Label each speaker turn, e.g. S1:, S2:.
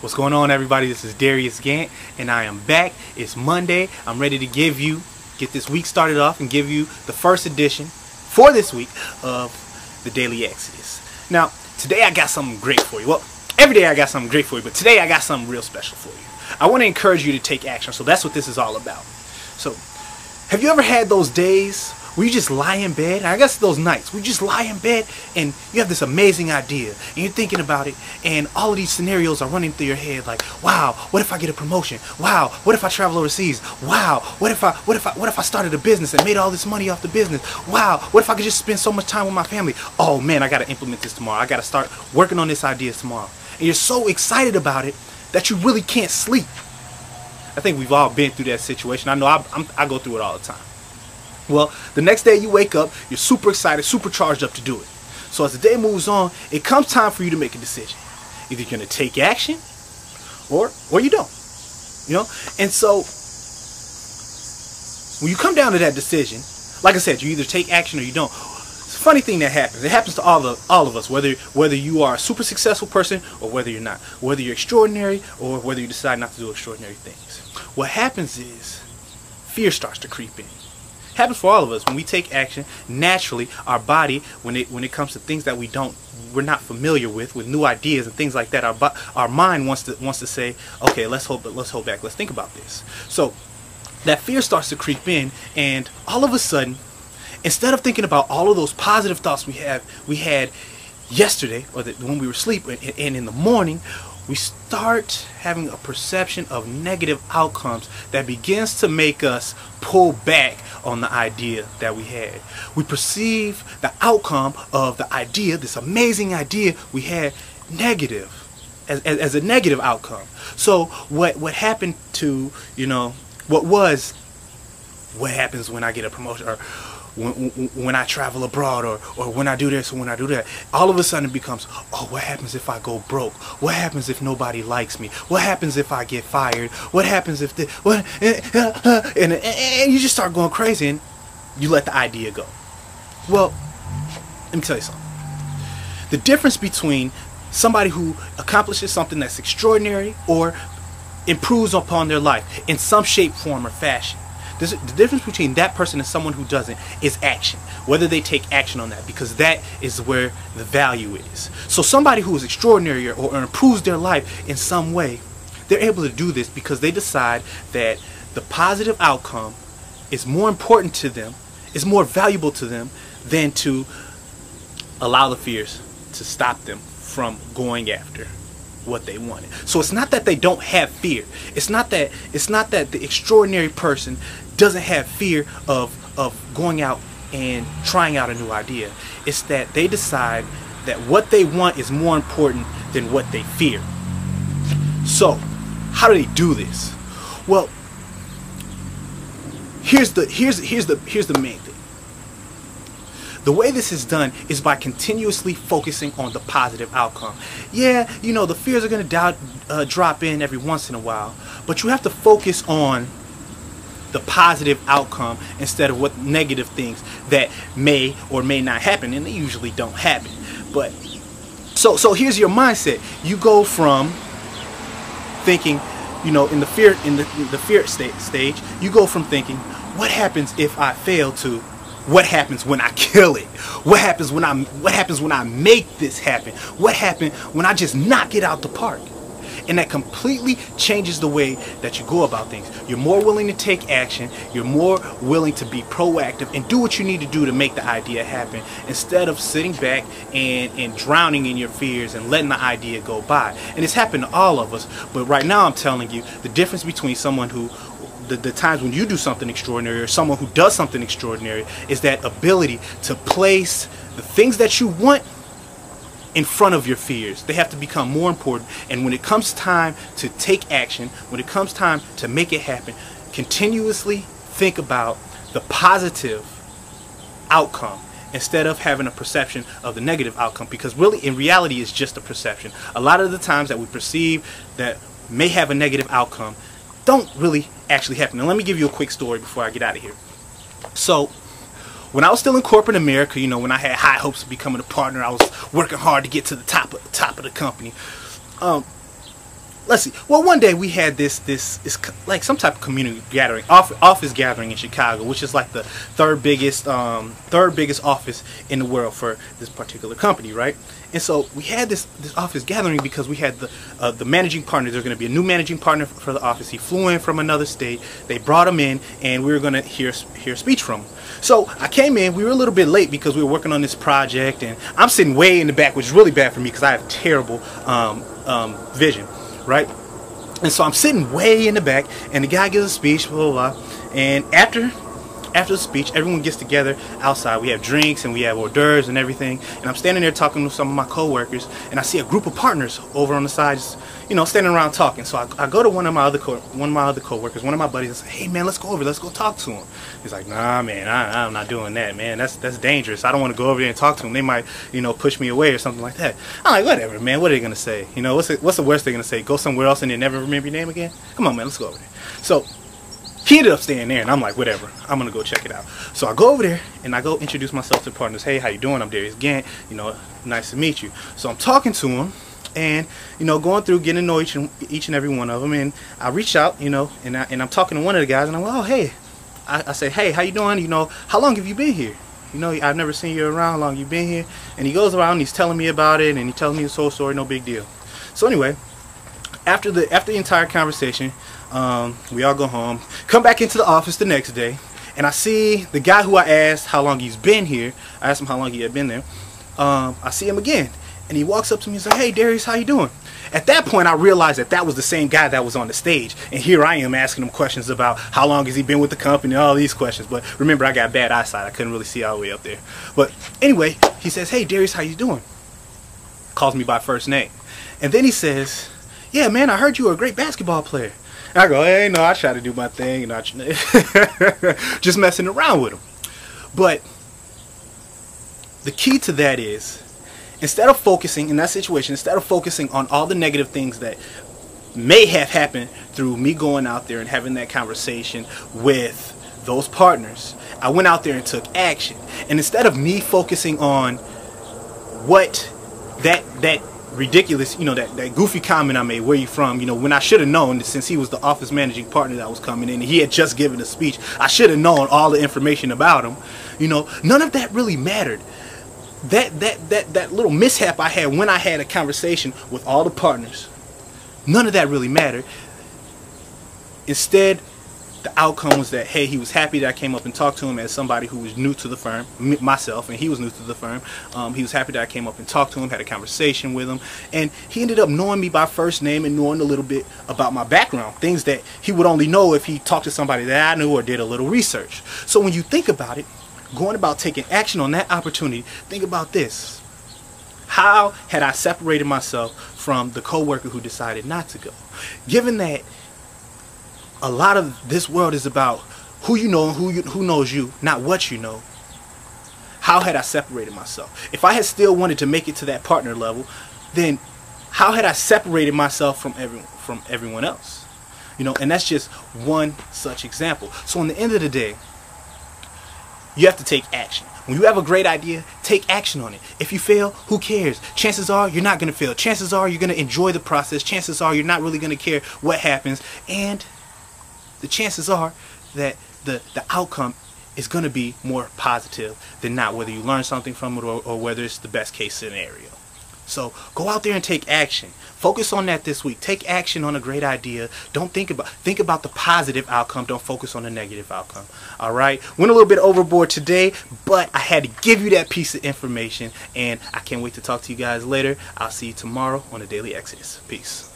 S1: What's going on, everybody? This is Darius Gant, and I am back. It's Monday. I'm ready to get this week started off and give you the first edition for this week of the Daily Exodus. Now, today I got something great for you. Well, every day I got something great for you, but today I got something real special for you. I want to encourage you to take action, so that's what this is all about. So, have you ever had those days where you just lie in bed? I guess those nights where you just lie in bed and you have this amazing idea and you're thinking about it, and all of these scenarios are running through your head like, wow, what if I get a promotion? Wow, what if I travel overseas? Wow, what if I started a business and made all this money off the business? Wow, what if I could just spend so much time with my family? Oh man, I gotta implement this tomorrow. I gotta start working on this idea tomorrow. And you're so excited about it that you really can't sleep. I think we've all been through that situation. I know I go through it all the time. Well, the next day you wake up, you're super excited, super charged up to do it. So as the day moves on, it comes time for you to make a decision. Either you're going to take action or you don't. You know? And so when you come down to that decision, like I said, you either take action or you don't. It's a funny thing that happens. It happens to all of us, whether you are a super successful person or whether you're not. Whether you're extraordinary or whether you decide not to do extraordinary things. What happens is fear starts to creep in. Happens for all of us. When we take action, naturally our body, when it comes to things that we're not familiar with new ideas and things like that, our mind wants to say, okay, let's hold back, let's think about this. So that fear starts to creep in, and all of a sudden, instead of thinking about all of those positive thoughts we had yesterday, or when we were asleep, and in the morning, we start having a perception of negative outcomes that begins to make us pull back on the idea that we had. We perceive the outcome of the idea, this amazing idea we had, negative, as a negative outcome. So what happened to, what happens when I get a promotion, or when I travel abroad, or when I do this or when I do that, all of a sudden it becomes, oh, what happens if I go broke? What happens if nobody likes me? What happens if I get fired? What happens if and you just start going crazy and you let the idea go. Well, let me tell you something. The difference between somebody who accomplishes something that's extraordinary or improves upon their life in some shape, form, or fashion, the difference between that person and someone who doesn't is action. Whether they take action on that, because that is where the value is. So somebody who is extraordinary or improves their life in some way, they're able to do this because they decide that the positive outcome is more important to them, is more valuable to them than to allow the fears to stop them from going after what they wanted. So it's not that they don't have fear. It's not that the extraordinary person doesn't have fear of going out and trying out a new idea. It's that they decide that what they want is more important than what they fear. So how do they do this? Well, here's the main thing. The way this is done is by continuously focusing on the positive outcome. Yeah, the fears are going to drop in every once in a while, but you have to focus on the positive outcome instead of what negative things that may or may not happen, and they usually don't happen. But so here's your mindset. You go from thinking, in the fear stage, you go from thinking, what happens if I fail, to what happens when I kill it? What happens when I make this happen? What happens when I just knock it out the park? And that completely changes the way that you go about things. You're more willing to take action. You're more willing to be proactive and do what you need to do to make the idea happen, instead of sitting back and drowning in your fears and letting the idea go by. And it's happened to all of us. But right now I'm telling you, the difference between someone who the times when you do something extraordinary or someone who does something extraordinary is that ability to place the things that you want in front of your fears. They have to become more important. And when it comes time to take action, when it comes time to make it happen, continuously think about the positive outcome instead of having a perception of the negative outcome, because really in reality it's just a perception. A lot of the times that we perceive that may have a negative outcome don't really actually happen. Now let me give you a quick story before I get out of here. So when I was still in corporate America, when I had high hopes of becoming a partner, I was working hard to get to the top of the company. let's see. Well, one day we had this like some type of community gathering, office gathering in Chicago, which is like the third biggest office in the world for this particular company, right? And so we had this office gathering because we had the managing partner. There's going to be a new managing partner for the office. He flew in from another state. They brought him in, and we were going to hear a speech from him. So I came in. We were a little bit late because we were working on this project, and I'm sitting way in the back, which is really bad for me because I have terrible vision, right? And so I'm sitting way in the back, and the guy gives a speech, blah, blah, blah. And after the speech, everyone gets together outside. We have drinks and we have hors d'oeuvres and everything. And I'm standing there talking to some of my coworkers, and I see a group of partners over on the side, just, you know, standing around talking. So I go to one of my other coworkers, one of my buddies, and say, "Hey man, let's go go talk to him." He's like, "Nah man, I'm not doing that, man. That's dangerous. I don't want to go over there and talk to him. They might, you know, push me away or something like that." I'm like, "Whatever, man. What are they gonna say? You know, what's the worst they're gonna say? Go somewhere else and they never remember your name again? Come on, man. Let's go over there." So he ended up staying there, and I'm like, whatever, I'm gonna go check it out. So I go over there and I go introduce myself to the partners. "Hey, how you doing? I'm Darius again. You know, nice to meet you." So I'm talking to him, and you know, going through getting to know each and every one of them. And I reach out, you know, and I'm talking to one of the guys, and I'm like, "Oh, hey," I say, "Hey, how you doing? You know, how long have you been here? You know, I've never seen you around. How long you been here?" And he goes around and he's telling me about it, and he tells me his whole story. No big deal. So anyway, after the entire conversation, we all go home, come back into the office the next day, and I see the guy who I asked how long he's been here. I asked him how long he had been there. I see him again, and he walks up to me and says, "Hey Darius, how you doing?" At that point I realized that was the same guy that was on the stage, and here I am asking him questions about how long has he been with the company, all these questions. But remember, I got bad eyesight, I couldn't really see all the way up there. But anyway, he says, "Hey Darius, how you doing?" Calls me by first name, and then he says, "Yeah man, I heard you were a great basketball player." And I go, "Hey, no, I try to do my thing, and I just messing around with him." But the key to that is, instead of focusing in that situation, instead of focusing on all the negative things that may have happened through me going out there and having that conversation with those partners, I went out there and took action. And instead of me focusing on what that ridiculous, you know, that goofy comment I made, "Where you from?" You know, when I should have known, since he was the office managing partner that was coming in, and he had just given a speech, I should have known all the information about him. You know, none of that really mattered. That little mishap I had when I had a conversation with all the partners, none of that really mattered. Instead, the outcome was that, hey, he was happy that I came up and talked to him as somebody who was new to the firm, myself, and he was new to the firm. He was happy that I came up and talked to him, had a conversation with him, and he ended up knowing me by first name and knowing a little bit about my background, things that he would only know if he talked to somebody that I knew or did a little research. So when you think about it, going about taking action on that opportunity, think about this. How had I separated myself from the coworker who decided not to go? Given that a lot of this world is about who you know and who knows you, not what you know, how had I separated myself? If I had still wanted to make it to that partner level, then how had I separated myself from everyone else? You know, and that's just one such example. So in the end of the day, you have to take action. When you have a great idea, take action on it. If you fail, who cares? Chances are you're not going to fail. Chances are you're going to enjoy the process. Chances are you're not really going to care what happens. And the chances are that the outcome is going to be more positive than not, whether you learn something from it or whether it's the best case scenario. So go out there and take action. Focus on that this week. Take action on a great idea. Don't think about the positive outcome. Don't focus on the negative outcome. All right. Went a little bit overboard today, but I had to give you that piece of information, and I can't wait to talk to you guys later. I'll see you tomorrow on the Daily Exodus. Peace.